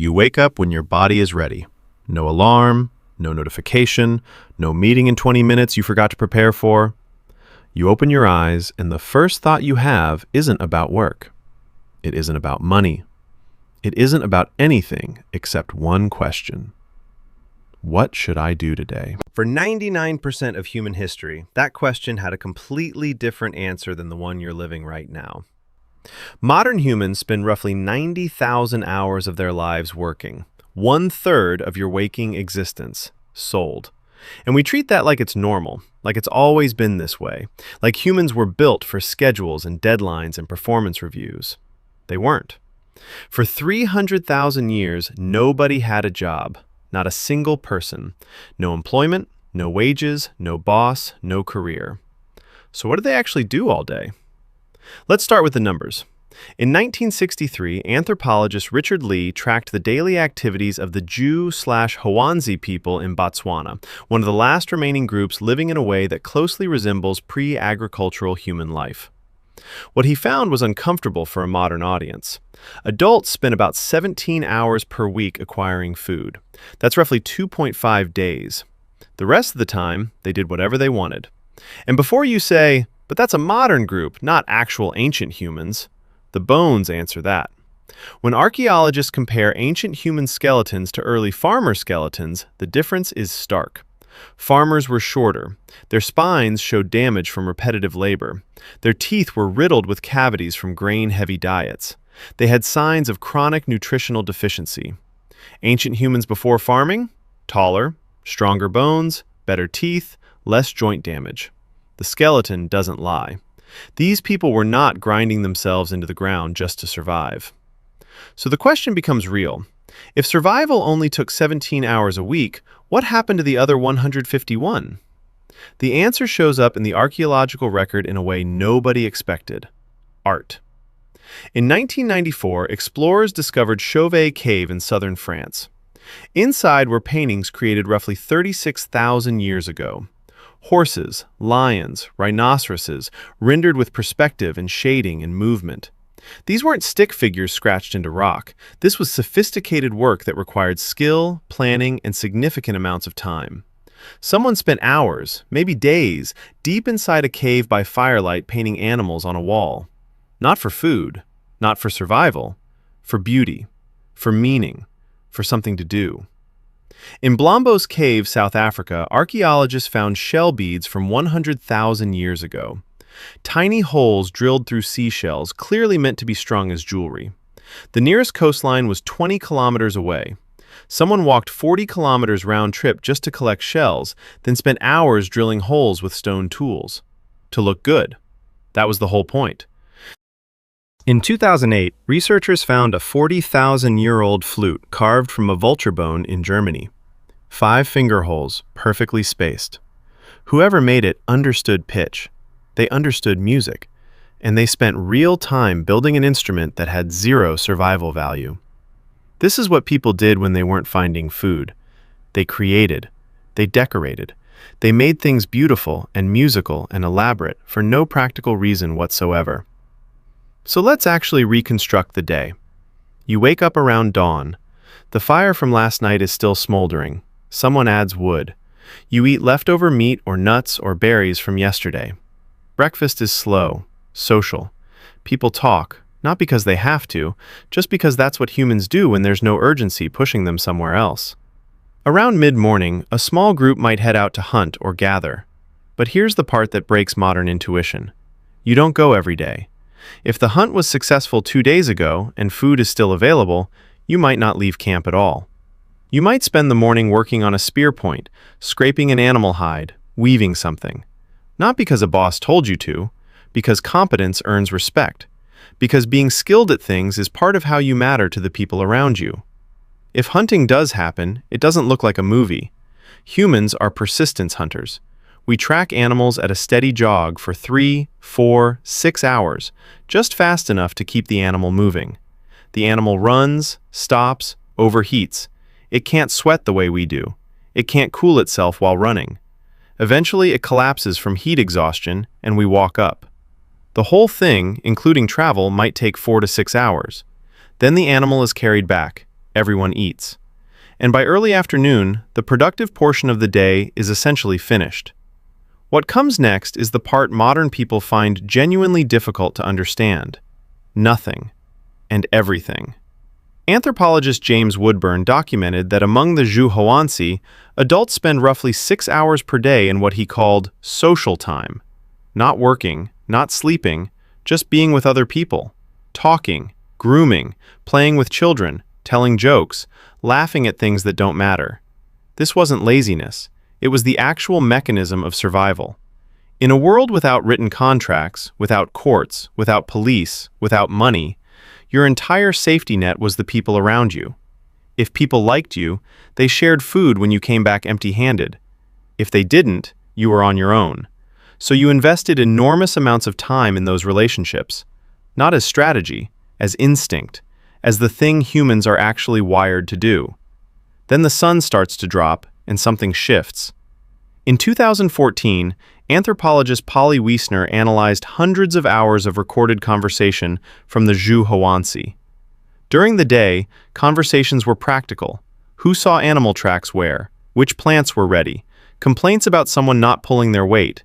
You wake up when your body is ready. No alarm, no notification, no meeting in 20 minutes you forgot to prepare for. You open your eyes, and the first thought you have isn't about work. It isn't about money. It isn't about anything except one question. What should I do today? For 99% of human history, that question had a completely different answer than the one you're living right now. Modern humans spend roughly 90,000 hours of their lives working, 1/3 of your waking existence, sold. And we treat that like it's normal, like it's always been this way, like humans were built for schedules and deadlines and performance reviews. They weren't. For 300,000 years, nobody had a job, not a single person. No employment, no wages, no boss, no career. So what did they actually do all day? Let's start with the numbers. In 1963, anthropologist Richard Lee tracked the daily activities of the Jew/Hoansi people in Botswana, one of the last remaining groups living in a way that closely resembles pre-agricultural human life. What he found was uncomfortable for a modern audience. Adults spent about 17 hours per week acquiring food. That's roughly 2.5 days. The rest of the time, they did whatever they wanted. And before you say, but that's a modern group, not actual ancient humans, the bones answer that. When archaeologists compare ancient human skeletons to early farmer skeletons, the difference is stark. Farmers were shorter. Their spines showed damage from repetitive labor. Their teeth were riddled with cavities from grain-heavy diets. They had signs of chronic nutritional deficiency. Ancient humans before farming? Taller, stronger bones, better teeth, less joint damage. The skeleton doesn't lie. These people were not grinding themselves into the ground just to survive. So the question becomes real. If survival only took 17 hours a week, what happened to the other 151? The answer shows up in the archaeological record in a way nobody expected: art. In 1994, explorers discovered Chauvet Cave in southern France. Inside were paintings created roughly 36,000 years ago. Horses, lions, rhinoceroses, rendered with perspective and shading and movement. These weren't stick figures scratched into rock. This was sophisticated work that required skill, planning, and significant amounts of time. Someone spent hours, maybe days, deep inside a cave by firelight painting animals on a wall. Not for food, not for survival, for beauty, for meaning, for something to do. In Blombos Cave, South Africa, archaeologists found shell beads from 100,000 years ago. Tiny holes drilled through seashells, clearly meant to be strung as jewelry. The nearest coastline was 20 kilometers away. Someone walked 40 kilometers round trip just to collect shells, then spent hours drilling holes with stone tools. To look good. That was the whole point. In 2008, researchers found a 40,000-year-old flute carved from a vulture bone in Germany. 5 finger holes, perfectly spaced. Whoever made it understood pitch. They understood music, and they spent real time building an instrument that had zero survival value. This is what people did when they weren't finding food. They created. They decorated. They made things beautiful and musical and elaborate for no practical reason whatsoever. So let's actually reconstruct the day. You wake up around dawn. The fire from last night is still smoldering. Someone adds wood. You eat leftover meat or nuts or berries from yesterday. Breakfast is slow, social. People talk, not because they have to, just because that's what humans do when there's no urgency pushing them somewhere else. Around mid-morning, a small group might head out to hunt or gather. But here's the part that breaks modern intuition. You don't go every day. If the hunt was successful 2 days ago and food is still available, you might not leave camp at all. You might spend the morning working on a spear point, scraping an animal hide, weaving something. Not because a boss told you to, because competence earns respect, because being skilled at things is part of how you matter to the people around you. If hunting does happen, it doesn't look like a movie. Humans are persistence hunters. We track animals at a steady jog for 3, 4, 6 hours, just fast enough to keep the animal moving. The animal runs, stops, overheats. It can't sweat the way we do. It can't cool itself while running. Eventually, it collapses from heat exhaustion, and we walk up. The whole thing, including travel, might take 4 to 6 hours. Then the animal is carried back. everyone eats. And by early afternoon, the productive portion of the day is essentially finished. What comes next is the part modern people find genuinely difficult to understand. Nothing and everything. Anthropologist James Woodburn documented that among the hoansi, adults spend roughly 6 hours per day in what he called social time. Not working, not sleeping, just being with other people, talking, grooming, playing with children, telling jokes, laughing at things that don't matter. This wasn't laziness. It was the actual mechanism of survival. In a world without written contracts, without courts, without police, without money, your entire safety net was the people around you. If people liked you, they shared food when you came back empty-handed. If they didn't, you were on your own. So you invested enormous amounts of time in those relationships, not as strategy, as instinct, as the thing humans are actually wired to do. Then the sun starts to drop, and something shifts. In 2014, anthropologist Polly Wiesner analyzed hundreds of hours of recorded conversation from the hoansi. During the day, conversations were practical. Who saw animal tracks where? Which plants were ready? Complaints about someone not pulling their weight.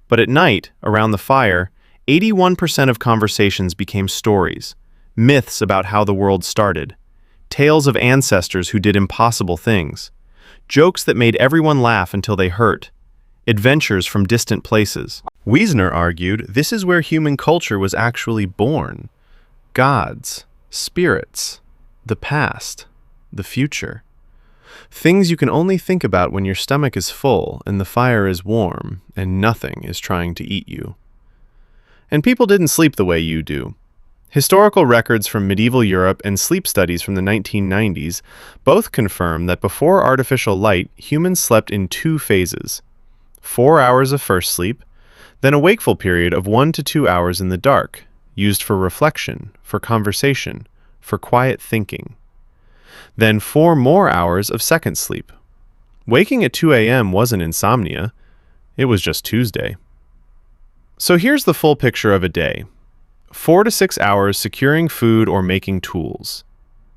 But at night, around the fire, 81% of conversations became stories, myths about how the world started, tales of ancestors who did impossible things, jokes that made everyone laugh until they hurt, adventures from distant places. Wiesner argued this is where human culture was actually born. Gods, spirits, the past, the future. Things you can only think about when your stomach is full and the fire is warm and nothing is trying to eat you. And people didn't sleep the way you do. Historical records from medieval Europe and sleep studies from the 1990s both confirm that before artificial light, humans slept in 2 phases. 4 hours of first sleep, then a wakeful period of 1 to 2 hours in the dark, used for reflection, for conversation, for quiet thinking. Then 4 more hours of second sleep. Waking at 2 a.m. wasn't insomnia, it was just Tuesday. So here's the full picture of a day. 4 to 6 hours securing food or making tools.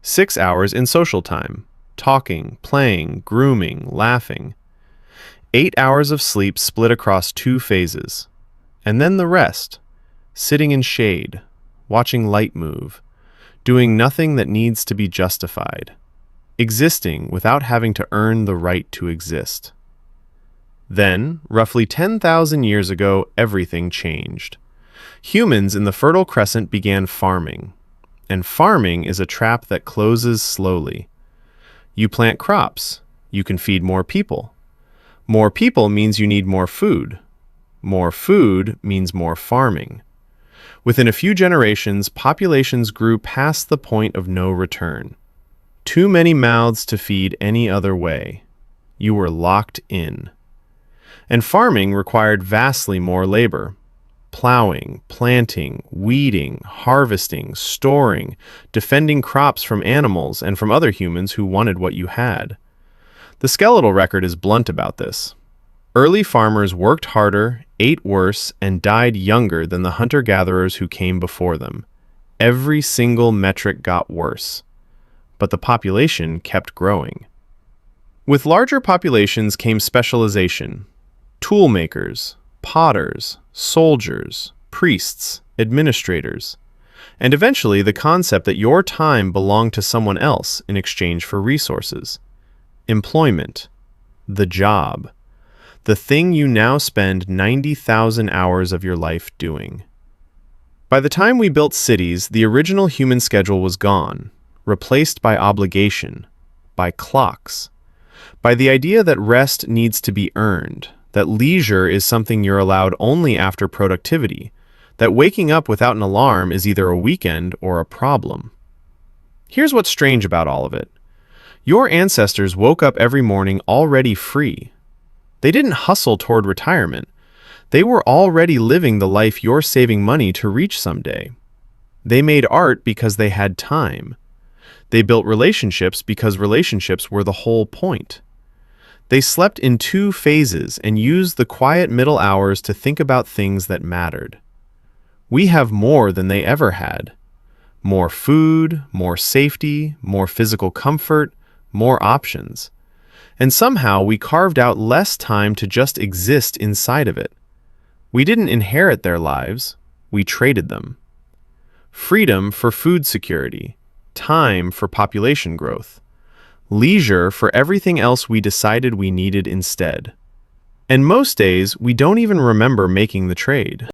6 hours in social time, talking, playing, grooming, laughing. 8 hours of sleep split across 2 phases. And then the rest, sitting in shade, watching light move, doing nothing that needs to be justified, existing without having to earn the right to exist. Then, roughly 10,000 years ago, everything changed. Humans in the Fertile Crescent began farming, and farming is a trap that closes slowly. You plant crops, you can feed more people. More people means you need more food. More food means more farming. Within a few generations, populations grew past the point of no return. Too many mouths to feed any other way. You were locked in. And farming required vastly more labor. Plowing, planting, weeding, harvesting, storing, defending crops from animals and from other humans who wanted what you had. The skeletal record is blunt about this. Early farmers worked harder, ate worse, and died younger than the hunter-gatherers who came before them. Every single metric got worse. But the population kept growing. With larger populations came specialization. Tool makers, potters, soldiers, priests, administrators, and eventually the concept that your time belonged to someone else in exchange for resources. Employment, the job, the thing you now spend 90,000 hours of your life doing. By the time we built cities, the original human schedule was gone, replaced by obligation, by clocks, by the idea that rest needs to be earned, that leisure is something you're allowed only after productivity, that waking up without an alarm is either a weekend or a problem. Here's what's strange about all of it. Your ancestors woke up every morning already free. They didn't hustle toward retirement. They were already living the life you're saving money to reach someday. They made art because they had time. They built relationships because relationships were the whole point. They slept in 2 phases and used the quiet middle hours to think about things that mattered. We have more than they ever had. More food, more safety, more physical comfort, more options. And somehow we carved out less time to just exist inside of it. We didn't inherit their lives, we traded them. Freedom for food security, time for population growth, leisure for everything else we decided we needed instead. And most days, we don't even remember making the trade.